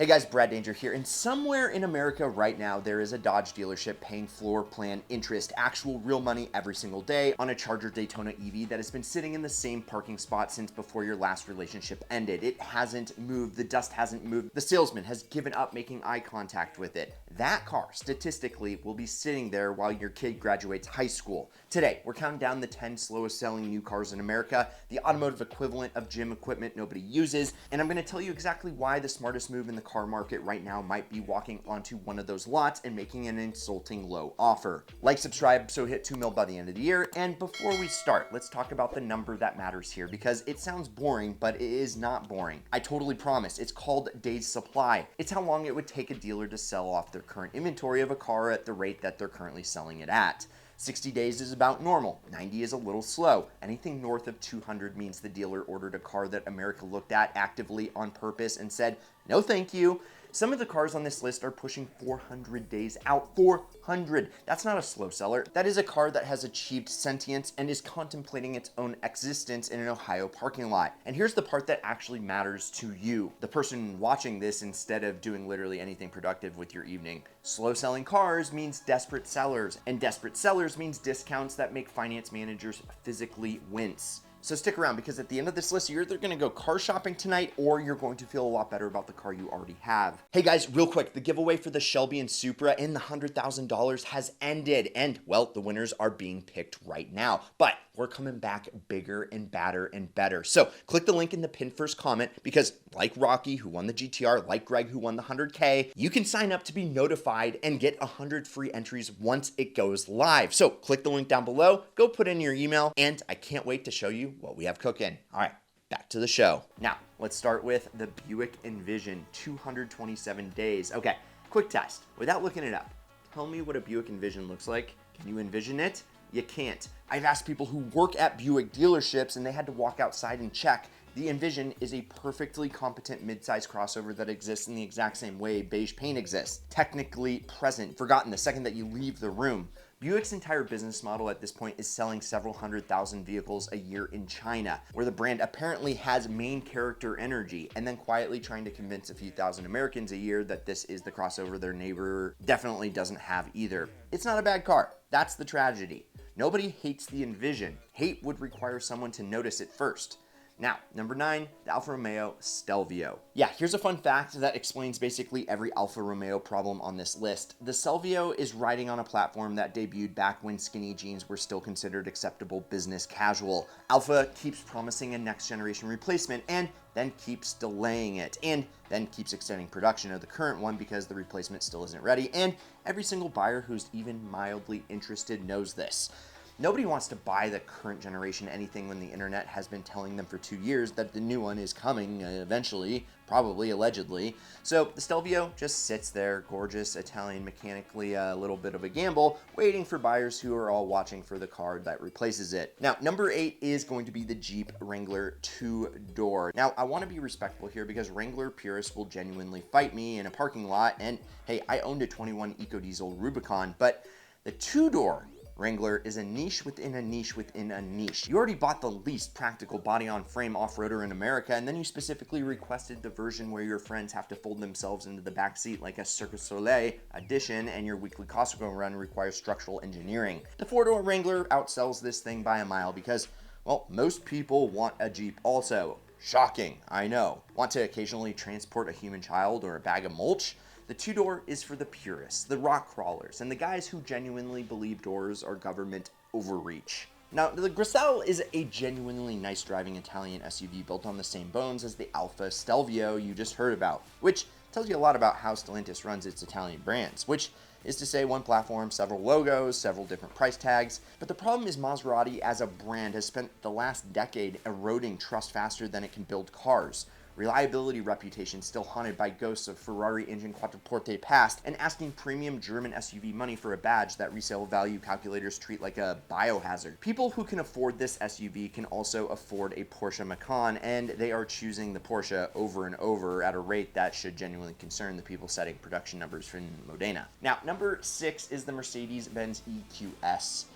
Hey guys, Brad Danger here, and somewhere in America right now there is a Dodge dealership paying floor plan interest, actual real money every single day on a Charger Daytona EV that has been sitting in the same parking spot since before your last relationship ended. It hasn't moved, the dust hasn't moved, the salesman has given up making eye contact with it. That car, statistically, will be sitting there while your kid graduates high school. Today, we're counting down the 10 slowest selling new cars in America, the automotive equivalent of gym equipment nobody uses, and I'm going to tell you exactly why the smartest move in the car market right now might be walking onto one of those lots and making an insulting low offer. Like, subscribe, so hit 2 mil by the end of the year. And before we start, let's talk about the number that matters here, because it sounds boring, but it is not boring. I totally promise. It's called days supply. It's how long it would take a dealer to sell off their current inventory of a car at the rate that they're currently selling it at. 60 days is about normal, 90 is a little slow. Anything north of 200 means the dealer ordered a car that America looked at actively on purpose and said, no thank you. Some of the cars on this list are pushing 400 days out. 400! That's not a slow seller. That is a car that has achieved sentience and is contemplating its own existence in an Ohio parking lot. And here's the part that actually matters to you, the person watching this instead of doing literally anything productive with your evening. Slow selling cars means desperate sellers, and desperate sellers means discounts that make finance managers physically wince. So stick around, because at the end of this list, you're either going to go car shopping tonight or you're going to feel a lot better about the car you already have. Hey guys, real quick, the giveaway for the Shelby and Supra in the $100,000 has ended, and well, the winners are being picked right now. But we're coming back bigger and badder and better. So click the link in the pinned first comment, because like Rocky, who won the GTR, like Greg, who won the 100K, you can sign up to be notified and get 100 free entries once it goes live. So click the link down below, go put in your email, and I can't wait to show you what we have cooking. All right, back to the show. Now, let's start with the Buick Envision, 227 days. Okay, quick test. Without looking it up, tell me what a Buick Envision looks like. Can you envision it? You can't. I've asked people who work at Buick dealerships and they had to walk outside and check. The Envision is a perfectly competent midsize crossover that exists in the exact same way beige paint exists. Technically present, forgotten the second that you leave the room. Buick's entire business model at this point is selling several 100,000 vehicles a year in China, where the brand apparently has main character energy, and then quietly trying to convince a few thousand Americans a year that this is the crossover their neighbor definitely doesn't have either. It's not a bad car. That's the tragedy. Nobody hates the Envision. Hate would require someone to notice it first. Now, number 9, the Alfa Romeo Stelvio. Yeah, here's a fun fact that explains basically every Alfa Romeo problem on this list. The Stelvio is riding on a platform that debuted back when skinny jeans were still considered acceptable business casual. Alfa keeps promising a next generation replacement and then keeps delaying it, and then keeps extending production of the current one because the replacement still isn't ready, and every single buyer who's even mildly interested knows this. Nobody wants to buy the current generation anything when the internet has been telling them for 2 years that the new one is coming eventually, probably, allegedly. So the Stelvio just sits there, gorgeous, Italian, mechanically a little bit of a gamble, waiting for buyers who are all watching for the car that replaces it. Now, number 8 is going to be the Jeep Wrangler 2-door. Now, I want to be respectful here because Wrangler purists will genuinely fight me in a parking lot, and hey, I owned a 21 EcoDiesel Rubicon, but the 2-door Wrangler is a niche within a niche within a niche. You already bought the least practical body-on-frame off-roader in America, and then you specifically requested the version where your friends have to fold themselves into the back seat like a Cirque du Soleil edition, and your weekly Costco run requires structural engineering. The 4-door Wrangler outsells this thing by a mile because, well, most people want a Jeep also. Shocking, I know. Want to occasionally transport a human child or a bag of mulch? The 2-door is for the purists, the rock crawlers, and the guys who genuinely believe doors are government overreach. Now, the Griselle is a genuinely nice driving Italian SUV built on the same bones as the Alfa Stelvio you just heard about, which tells you a lot about how Stellantis runs its Italian brands, which is to say one platform, several logos, several different price tags. But the problem is Maserati as a brand has spent the last decade eroding trust faster than it can build cars. Reliability reputation still haunted by ghosts of Ferrari engine quattroporte past, and asking premium German SUV money for a badge that resale value calculators treat like a biohazard. People who can afford this SUV can also afford a Porsche Macan, and they are choosing the Porsche over and over at a rate that should genuinely concern the people setting production numbers for Modena. Now, number 6 is the Mercedes-Benz EQS.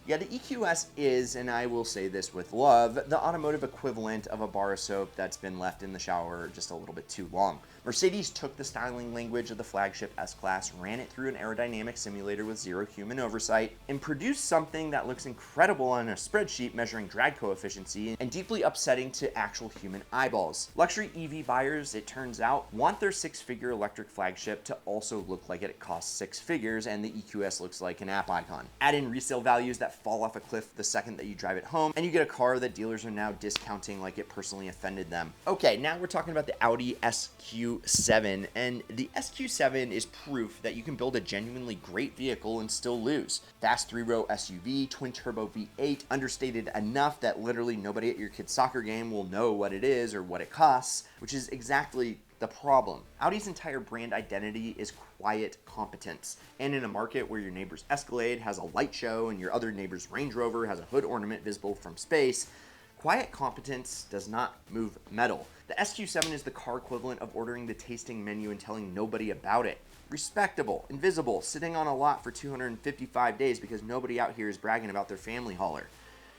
Yeah, the EQS is, and I will say this with love, the automotive equivalent of a bar of soap that's been left in the shower just a little bit too long. Mercedes took the styling language of the flagship S-Class, ran it through an aerodynamic simulator with zero human oversight, and produced something that looks incredible on a spreadsheet measuring drag coefficiency and deeply upsetting to actual human eyeballs. Luxury EV buyers, it turns out, want their six-figure electric flagship to also look like it costs six figures and the EQS looks like an app icon. Add in resale values that fall off a cliff the second that you drive it home, and you get a car that dealers are now discounting like it personally offended them. Okay, now we're talking about the Audi SQ7, and the SQ7 is proof that you can build a genuinely great vehicle and still lose. Fast three-row SUV, twin-turbo V8, understated enough that literally nobody at your kid's soccer game will know what it is or what it costs, which is exactly the problem. Audi's entire brand identity is quiet competence. And in a market where your neighbor's Escalade has a light show and your other neighbor's Range Rover has a hood ornament visible from space, quiet competence does not move metal. The SQ7 is the car equivalent of ordering the tasting menu and telling nobody about it. Respectable, invisible, sitting on a lot for 255 days because nobody out here is bragging about their family hauler.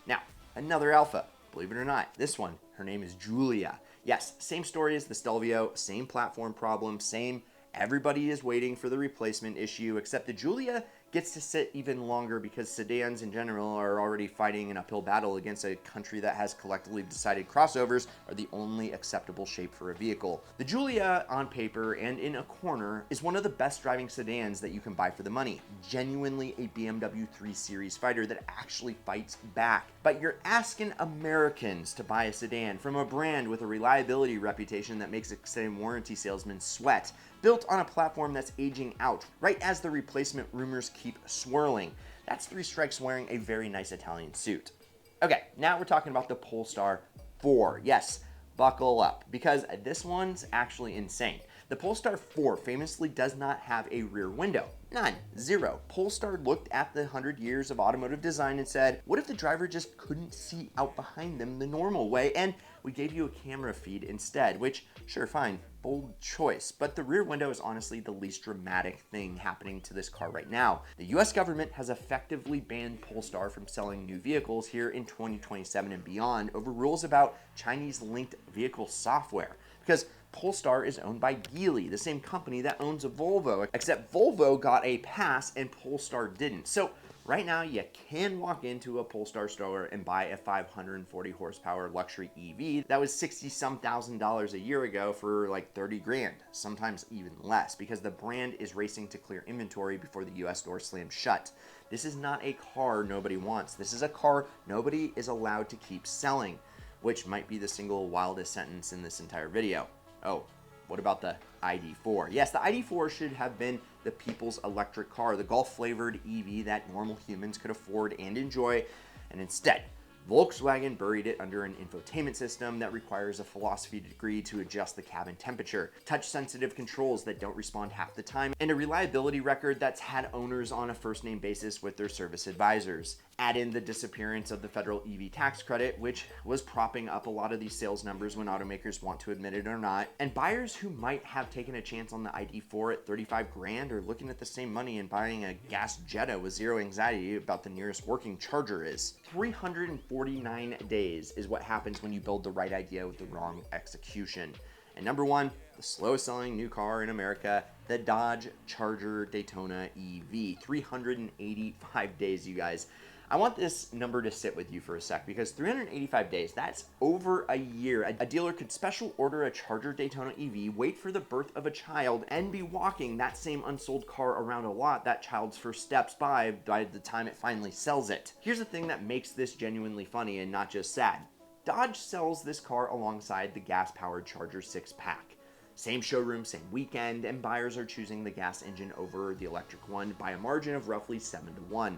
Now, another Alfa. Believe it or not, this one, her name is Giulia. Yes, same story as the Stelvio, same platform problem, same everybody is waiting for the replacement issue, except the Giulia gets to sit even longer because sedans in general are already fighting an uphill battle against a country that has collectively decided crossovers are the only acceptable shape for a vehicle. The Giulia, on paper and in a corner, is one of the best driving sedans that you can buy for the money. Genuinely a BMW 3 Series fighter that actually fights back. But you're asking Americans to buy a sedan from a brand with a reliability reputation that makes extended warranty salesmen sweat, built on a platform that's aging out, right as the replacement rumors keep swirling. That's three strikes wearing a very nice Italian suit. Okay, now we're talking about the Polestar 4. Yes, buckle up, because this one's actually insane. The Polestar 4 famously does not have a rear window. None. Zero. Polestar looked at the 100 years of automotive design and said, what if the driver just couldn't see out behind them the normal way? And we gave you a camera feed instead, which, sure, fine, bold choice. But the rear window is honestly the least dramatic thing happening to this car right now. The US government has effectively banned Polestar from selling new vehicles here in 2027 and beyond over rules about Chinese linked vehicle software. Because Polestar is owned by Geely, the same company that owns a Volvo, except Volvo got a pass and Polestar didn't. So right now you can walk into a Polestar store and buy a 540 horsepower luxury EV that was $60-some thousand a year ago for like 30 grand, sometimes even less, because the brand is racing to clear inventory before the US store slams shut. This is not a car nobody wants. This is a car nobody is allowed to keep selling, which might be the single wildest sentence in this entire video. Oh, what about the ID.4? Yes, the ID.4 should have been the people's electric car, the golf-flavored EV that normal humans could afford and enjoy, and instead, Volkswagen buried it under an infotainment system that requires a philosophy degree to adjust the cabin temperature, touch-sensitive controls that don't respond half the time, and a reliability record that's had owners on a first-name basis with their service advisors. Add in the disappearance of the federal EV tax credit, which was propping up a lot of these sales numbers when automakers want to admit it or not, and buyers who might have taken a chance on the ID.4 at 35 grand are looking at the same money and buying a gas Jetta with zero anxiety about the nearest working charger is. 349 days is what happens when you build the right idea with the wrong execution. And number one, the slowest selling new car in America, the Dodge Charger Daytona EV. 385 days, you guys. I want this number to sit with you for a sec because 385 days, that's over a year. A dealer could special order a Charger Daytona EV, wait for the birth of a child, and be walking that same unsold car around a lot that child's first steps by the time it finally sells it. Here's the thing that makes this genuinely funny and not just sad. Dodge sells this car alongside the gas-powered Charger 6-pack. Same showroom, same weekend, and buyers are choosing the gas engine over the electric one by a margin of roughly 7-1.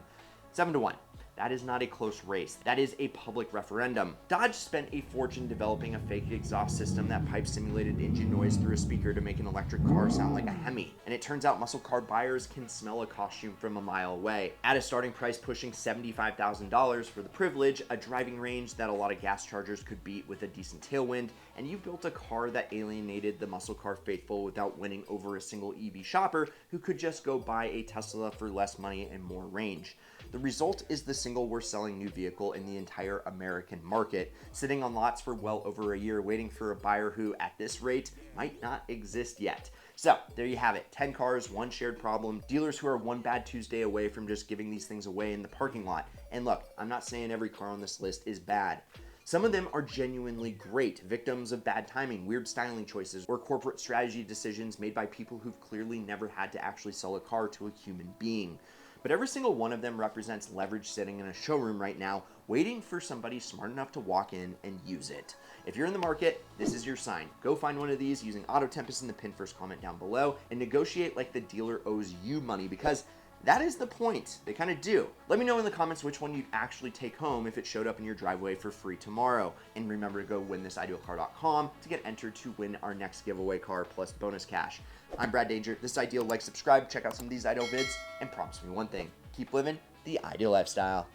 7-1. That is not a close race. That is a public referendum. Dodge spent a fortune developing a fake exhaust system that pipes simulated engine noise through a speaker to make an electric car sound like a Hemi. And it turns out muscle car buyers can smell a costume from a mile away. At a starting price pushing $75,000 for the privilege, a driving range that a lot of gas chargers could beat with a decent tailwind, and you built a car that alienated the muscle car faithful without winning over a single EV shopper who could just go buy a Tesla for less money and more range. The result is the single worst selling new vehicle in the entire American market, sitting on lots for well over a year waiting for a buyer who, at this rate, might not exist yet. So there you have it, 10 cars, one shared problem, dealers who are one bad Tuesday away from just giving these things away in the parking lot. And look, I'm not saying every car on this list is bad. Some of them are genuinely great, victims of bad timing, weird styling choices, or corporate strategy decisions made by people who've clearly never had to actually sell a car to a human being. But every single one of them represents leverage sitting in a showroom right now, waiting for somebody smart enough to walk in and use it. If you're in the market, this is your sign. Go find one of these using Auto Tempest in the pinned first comment down below and negotiate like the dealer owes you money, because that is the point. They kind of do. Let me know in the comments which one you'd actually take home if it showed up in your driveway for free tomorrow. And remember to go winthisIdealcar.com to get entered to win our next giveaway car plus bonus cash. I'm Brad Danger. This is Ideal. Like, subscribe, check out some of these Ideal vids, and promise me one thing. Keep living the ideal lifestyle.